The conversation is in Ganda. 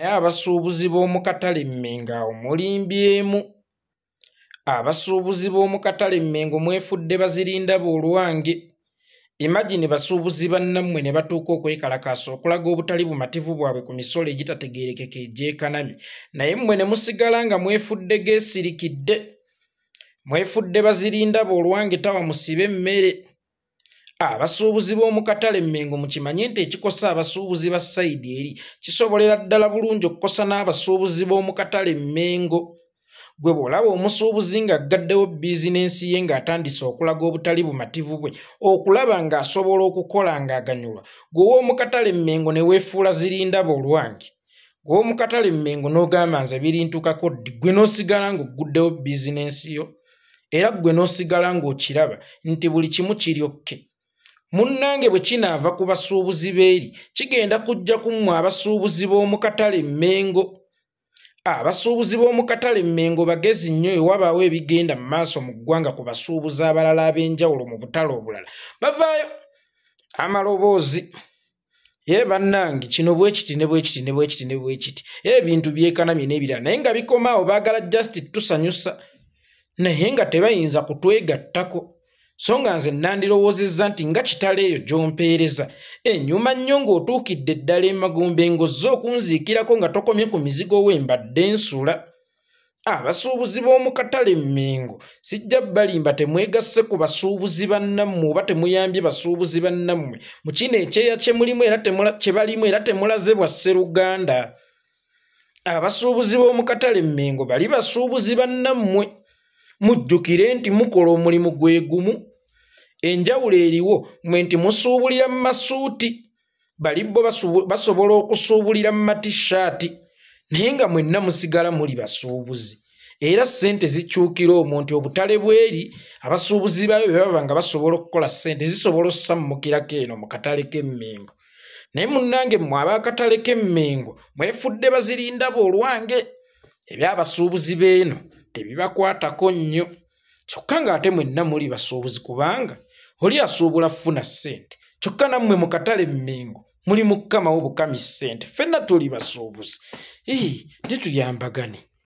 abasuubuzi b'omu katale Mmengo awo mulimbyemu. Abasuubuzi b'omu katale Mmengo mwefudde bazirindaba olwange. Imagine basuubuzi bannammwe ne batuuka okwekalakaasa okulaga obutali bumativu bwabwe ku misolo egitategeerekeka egy'ekanami. Naye mmwe ne musigala nga mwefudde geesirikidde. Mwefudde bazirindaba olwange tawa musibe emmere. Abasuubuzi b'omu katale Mmengo mukimanye nti ekikosa abasuubuzi ba sayidi eri kisobolera ddala bulungi okukosa n'abasuubuzi b'omu katale Mmengo. Gwe bw'olaba omusuubuzi ng'aggaddewo bizinensi ye ng'atandise okulaga obutali bumativu bwe okulaba ng'asobola okukola ng'aganyulwa, gwe w'omu katale Mmengo ne weefuula zirindaba olwange. Gwe w'omu katale Mmengo n'ogamba nze birintukako ddi, gwe n'osigala ng'ogguddewo bizinensi yo era gwe n'osigala ng'okiraba nti buli kimu kiryokke. Munnange bwe kinaava ku basuubuzi beeri kigenda kujja ku mmwe abasuubuzi b'omu katale Mmengo. Abasuubuzi b'omu katale Mmengo bagezi nnyo wabaawo ebigenda mu maaso mu ggwanga ku basuubuzi abalala ab'enjawulo mu butale obulala. Bavaayo amaloboozi. Ye bannange kino bwe kiti ne bwe kiti ne bwe kiti ne bwe kiti. Ebintu byekanamye n'ebirala naye nga bikomaawo baagala just tusanyusa. Naye nga tebayinza kutwegattako. So nga nze nandirowoozezza nti nga kitale eyo gy'ompeereza ennyuma nnyo ng'otuukidde ddala emagombe ng'ozze okunziikirako nga tokomye ku mizigo wembadde nsula. Abasuubuzi b'omu katale Mmengo sijja balimba temwegasse ku basuubuzi bannammwe oba temuyambye basuubuzi bannammwe mu kino ekyeya kye mulimu era kye balimu era temulaze bwa sseruganda. Abasuubuzi b'omu katale Mmengo bali basuubuzi bannammwe. Mujjukire nti mukola omulimu gwe gumu. Enjawulo eriwo mwe nti musuubulira mu masuuti, bali bo basobola okusuubulira mu matishaati, naye nga mwenna musigala muli basuubuzi. Era ssente zikyukira omwo nti obutale bweri abasuubuzi baayo bwe baba nga basobola okukola ssente zisobola ossammukirako eno mu katale k'e Mmengo. Naye munnange mmwe ab'akatale k'e Mmengo mwefudde bazirindaba olwange. Ebyabasuubuzi b'eno tebibakwatako nnyo. Kyokka ng'ate mwenna muli basuubuzi kubanga oli asuubula ffuna ssente. Kyokka nammwe mu katale Mmengo muli mu kkamawo bukami ssente. Ffenna tuli basuubuzi. Netuyambagane.